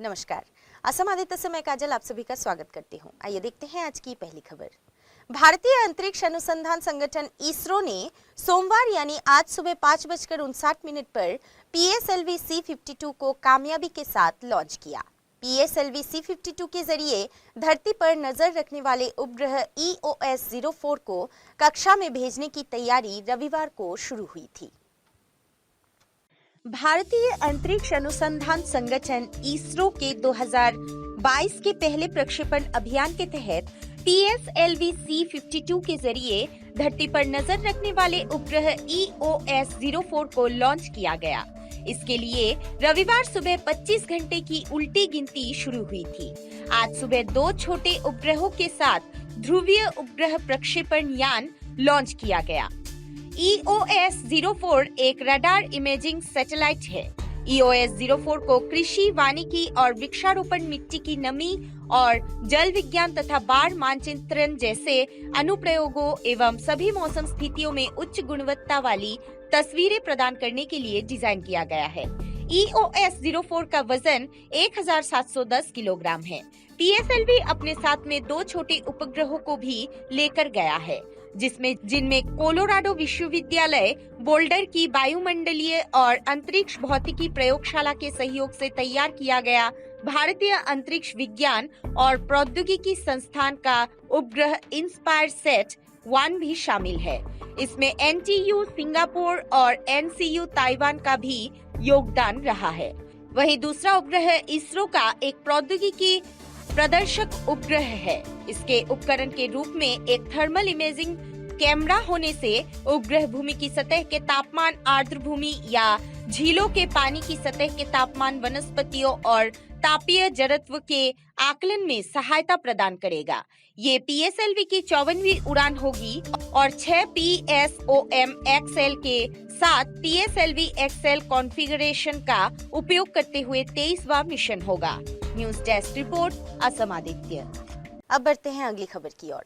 नमस्कार। असम आदित्य से मैं काजल आप सभी का स्वागत करती हूँ। आइए देखते हैं आज की पहली खबर। भारतीय अंतरिक्ष अनुसंधान संगठन इसरो ने सोमवार यानी आज सुबह 5:59 पर PSLV C-52 को कामयाबी के साथ लॉन्च किया। PSLV C-52 के जरिए धरती पर नजर रखने वाले उपग्रह EOS-04 को कक्षा में भेजने की तैयारी रविवार को शुरू हुई थी। भारतीय अंतरिक्ष अनुसंधान संगठन इसरो के 2022 के पहले प्रक्षेपण अभियान के तहत PSLV C-52 के जरिए धरती पर नजर रखने वाले उपग्रह EOS-04 को लॉन्च किया गया। इसके लिए रविवार सुबह 25 घंटे की उल्टी गिनती शुरू हुई थी। आज सुबह 2 छोटे उपग्रहों के साथ ध्रुवीय उपग्रह प्रक्षेपण यान लॉन्च किया गया। EOS-04 एक रडार इमेजिंग सैटेलाइट है। EOS-04 को कृषि, वानिकी और वृक्षारोपण, मिट्टी की नमी और जल विज्ञान तथा बाढ़ मानचित्रण जैसे अनुप्रयोगों एवं सभी मौसम स्थितियों में उच्च गुणवत्ता वाली तस्वीरें प्रदान करने के लिए डिजाइन किया गया है। EOS-04 का वजन 1710 किलोग्राम है। PSLV अपने साथ में 2 छोटे उपग्रहों को भी लेकर गया है, जिनमें कोलोराडो विश्वविद्यालय बोल्डर की वायुमंडलीय और अंतरिक्ष भौतिकी प्रयोगशाला के सहयोग से तैयार किया गया भारतीय अंतरिक्ष विज्ञान और प्रौद्योगिकी संस्थान का उपग्रह InspireSat 1 भी शामिल है। इसमें NTU सिंगापुर और NCU ताइवान का भी योगदान रहा है। वहीं दूसरा उपग्रह इसरो का एक प्रौद्योगिकी प्रदर्शक उपग्रह है। इसके उपकरण के रूप में एक थर्मल इमेजिंग कैमरा होने से उपग्रह भूमि की सतह के तापमान, आर्द्र भूमि या झीलों के पानी की सतह के तापमान, वनस्पतियों और तापीय जड़त्व के आकलन में सहायता प्रदान करेगा। ये PSLV की 54वीं उड़ान होगी और 6 PSOM XL के साथ PSLV XL कॉन्फ़िगरेशन का उपयोग करते हुए 23वां मिशन होगा। News desk report, Assam Aditya. अब बढ़ते हैं अगली खबर की ओर।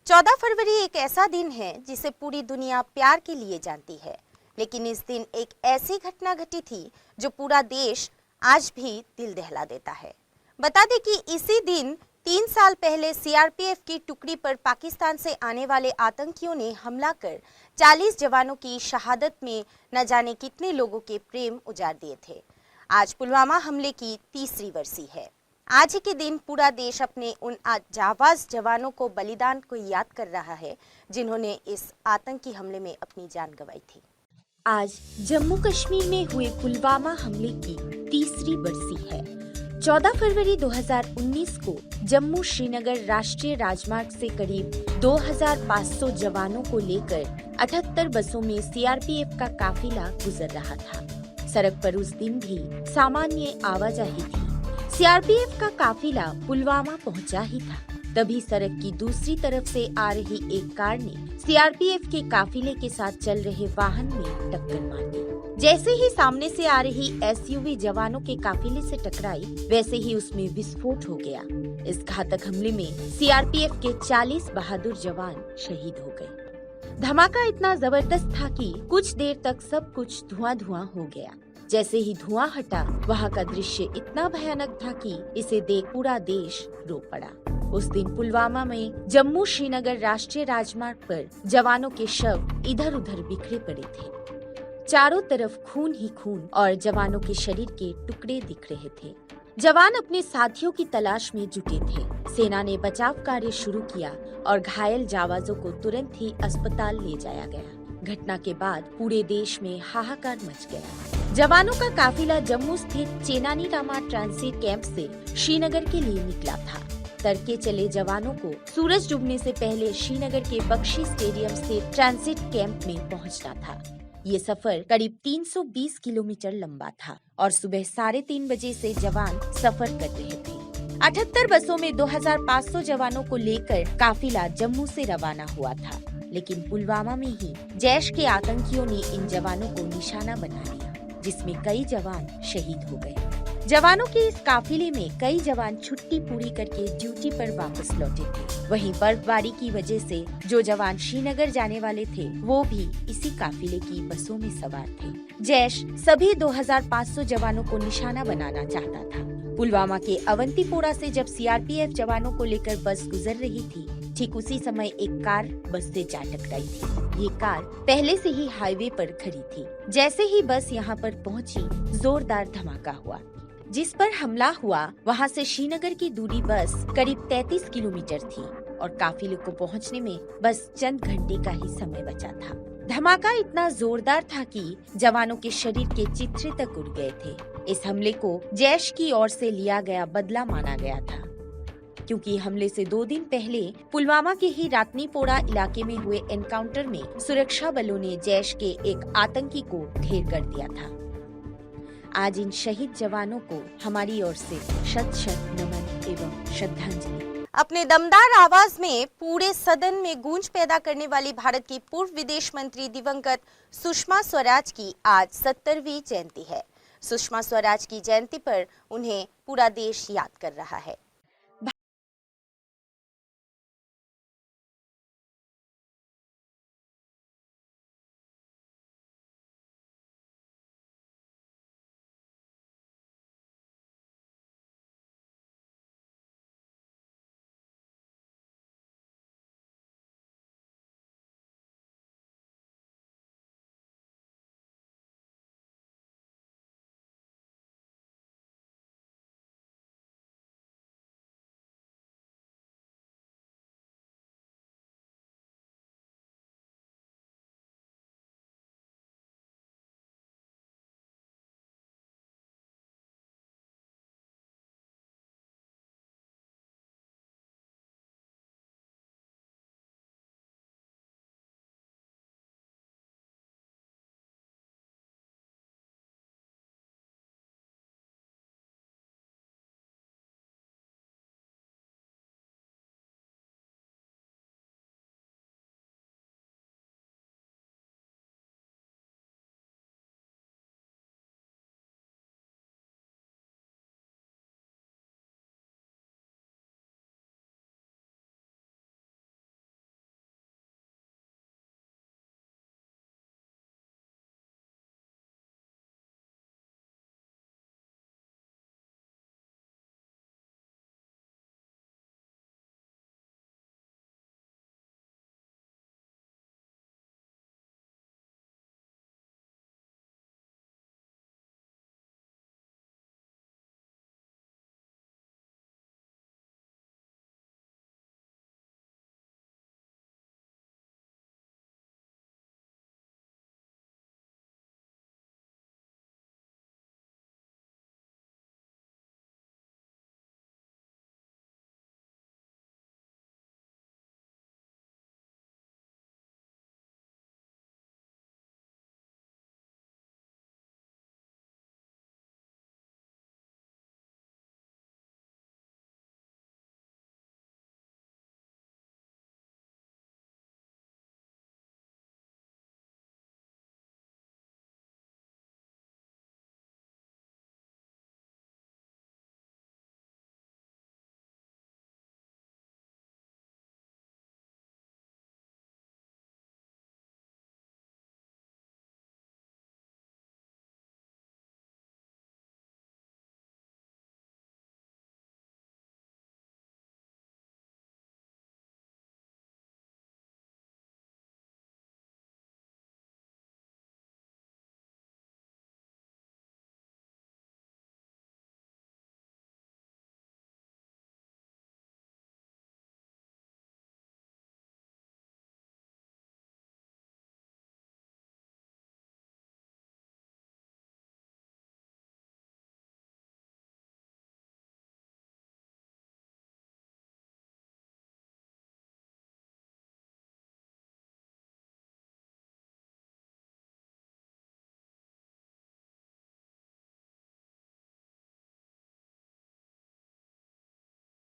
14 फरवरी एक ऐसा दिन है जिसे पूरी दुनिया प्यार के लिए जानती है, लेकिन इस दिन एक ऐसी घटना घटी थी जो पूरा देश आज भी दिल दहला देता है। बता दें कि इसी दिन 3 साल पहले CRPF की टुकड़ी पर पाकिस्तान से आने वाले आतंकियों ने हमला कर 40 जवानों की शहादत में न जाने कितने लोगों के प्रेम उजाड़ दिए थे। आज पुलवामा हमले की 3री बरसी है। आज ही के दिन पूरा देश अपने उन जाबाज जवानों को बलिदान को याद कर रहा है जिन्होंने इस आतंकी हमले में अपनी जान गंवाई थी। आज जम्मू कश्मीर में हुए पुलवामा हमले की 3री बरसी है। 14 फरवरी 2019 को जम्मू श्रीनगर राष्ट्रीय राजमार्ग से करीब 2500 जवानों को लेकर 78 बसों में CRPF का काफिला गुजर रहा था। सड़क पर उस दिन भी सामान्य आवाजाही थी। CRPF का काफिला पुलवामा पहुंचा ही था, तभी सड़क की दूसरी तरफ से आ रही एक कार ने CRPF के काफिले के साथ चल रहे वाहन में टक्कर मार दी। जैसे ही सामने से आ रही SUV जवानों के काफिले से टकराई, वैसे ही उसमें विस्फोट हो गया। इस घातक हमले में CRPF के 40 बहादुर जवान शहीद हो गए। धमाका इतना जबरदस्त था कि कुछ देर तक सब कुछ धुआं-धुआं हो गया। जैसे ही धुआं हटा, वहाँ का दृश्य इतना भयानक था कि इसे देख पूरा देश रो पड़ा। उस दिन पुलवामा में जम्मू श्रीनगर राष्ट्रीय राजमार्ग पर जवानों के शव इधर उधर बिखरे पड़े थे। चारों तरफ खून ही खून और जवानों के शरीर के टुकड़े दिख रहे थे। जवान अपने साथियों की तलाश में जुटे थे। सेना ने बचाव कार्य शुरू किया और घायल जाबाजों को तुरंत ही अस्पताल ले जाया गया। घटना के बाद पूरे देश में हाहाकार मच गया। जवानों का काफिला जम्मू स्थित चेनानी रामा ट्रांजिट कैंप से श्रीनगर के लिए निकला था। तड़के चले जवानों को सूरज डूबने से पहले श्रीनगर के बख्शी स्टेडियम से ट्रांजिट कैंप में पहुंचना था। ये सफर करीब 320 किलोमीटर लंबा था और सुबह 3:30 बजे से जवान सफर कर रहे थे। 78 बसों में 2500 जवानों को लेकर काफिला जम्मू से रवाना हुआ था, लेकिन पुलवामा में ही जैश के आतंकियों ने इन जवानों को निशाना बना लिया, जिसमें कई जवान शहीद हो गए। जवानों के इस काफिले में कई जवान छुट्टी पूरी करके ड्यूटी पर वापस लौटे थे। वहीं बर्फबारी की वजह से जो जवान श्रीनगर जाने वाले थे, वो भी इसी काफिले की बसों में सवार थे। जैश सभी 2500 जवानों को निशाना बनाना चाहता था। पुलवामा के अवंतीपोरा से जब सीआरपीएफ जवानों को लेकर बस गुजर रही थी, ठीक उसी समय एक कार बस से जा टकराई थी। ये कार पहले से ही हाईवे पर खड़ी थी। जैसे ही बस यहाँ पर पहुंची, जोरदार धमाका हुआ। जिस पर हमला हुआ, वहाँ से श्रीनगर की दूरी बस करीब 33 किलोमीटर थी और काफिले को पहुँचने में बस चंद घंटे का ही समय बचा था। धमाका इतना जोरदार था कि जवानों के शरीर के चित्रे तक उड़ गए थे। इस हमले को जैश की ओर से लिया गया बदला माना गया था, क्योंकि हमले से 2 दिन पहले पुलवामा के ही रातनीपोरा इलाके में हुए एनकाउंटर में सुरक्षा बलों ने जैश के एक आतंकी को ढेर कर दिया था। आज इन शहीद जवानों को हमारी ओर से शत शत नमन एवं श्रद्धांजलि। अपने दमदार आवाज में पूरे सदन में गूंज पैदा करने वाली भारत की पूर्व विदेश मंत्री दिवंगत सुषमा स्वराज की आज 70वीं जयंती है। सुषमा स्वराज की जयंती पर उन्हें पूरा देश याद कर रहा है।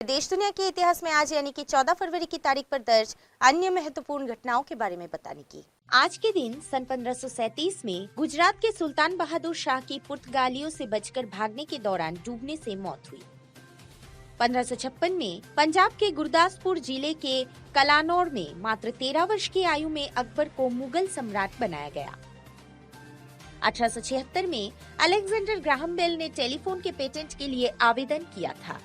देश दुनिया के इतिहास में आज यानी कि 14 फरवरी की तारीख पर दर्ज अन्य महत्वपूर्ण घटनाओं के बारे में बताने की। आज के दिन सन 1537 में गुजरात के सुल्तान बहादुर शाह की पुर्तगालियों से बचकर भागने के दौरान डूबने से मौत हुई। 1556 में पंजाब के गुरदासपुर जिले के कलानौर में मात्र 13 वर्ष की आयु में अकबर को मुगल सम्राट बनाया गया। 1876 में अलेक्जेंडर ग्राहम बेल ने टेलीफोन के पेटेंट के लिए आवेदन किया था।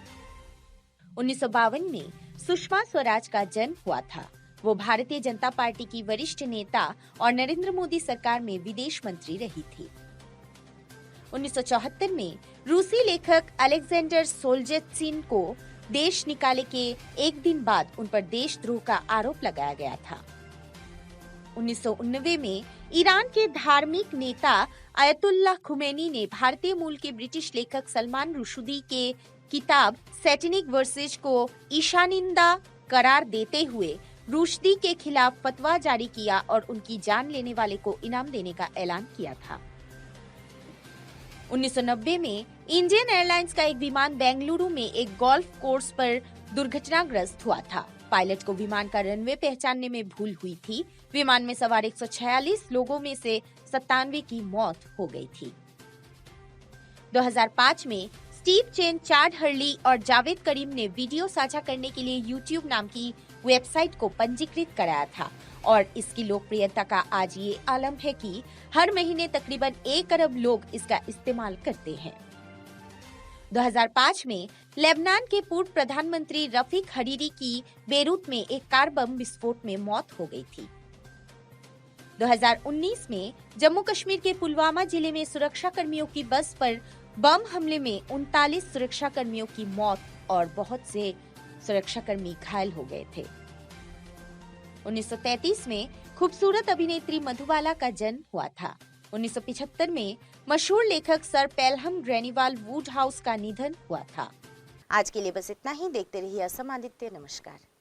1952 में सुषमा स्वराज का जन्म हुआ था। वो भारतीय जनता पार्टी की वरिष्ठ नेता और नरेंद्र मोदी सरकार में विदेश मंत्री रही थी। 1974 में रूसी लेखक अलेक्जेंडर सोल्जेत्सिन को देश निकाले के एक दिन बाद उन पर देशद्रोह का आरोप लगाया गया था। 1989 में ईरान के धार्मिक नेता अयतुल्लाह खुमैनी ने भारतीय मूल के ब्रिटिश लेखक सलमान रुशदी के किताब सैटेनिक वर्सेज को ईशानिंदा करार देते हुए रुशदी के खिलाफ फतवा जारी किया और उनकी जान लेने वाले को इनाम देने का ऐलान किया था। 1990 में इंडियन एयरलाइंस का एक विमान बेंगलुरु में एक गोल्फ कोर्स पर दुर्घटनाग्रस्त हुआ था। पायलट को विमान का रनवे पहचानने में भूल हुई थी। विमान में सवार 146 लोगों में से 97 की मौत हो गई थी। 2005 में स्टीव चेन, चाड हर्ली और जावेद करीम ने वीडियो साझा करने के लिए YouTube नाम की वेबसाइट को पंजीकृत कराया था और इसकी लोकप्रियता का आज ये आलम है कि हर महीने तकरीबन 1 अरब लोग इसका इस्तेमाल करते हैं। 2005 में लेबनान के पूर्व प्रधानमंत्री रफीक हरीरी की बेरूत में एक कार बम विस्फोट में मौत हो गई थी। 2019 में जम्मू कश्मीर के पुलवामा जिले में सुरक्षा कर्मियों की बस पर बम हमले में 39 सुरक्षा कर्मियों की मौत और बहुत से सुरक्षाकर्मी घायल हो गए थे। 1933 में खूबसूरत अभिनेत्री मधुबाला का जन्म हुआ था। 1975 में मशहूर लेखक सर पेलहम ग्रेनिवाल वुड हाउस का निधन हुआ था। आज के लिए बस इतना ही। देखते रहिए असम आदित्य। नमस्कार।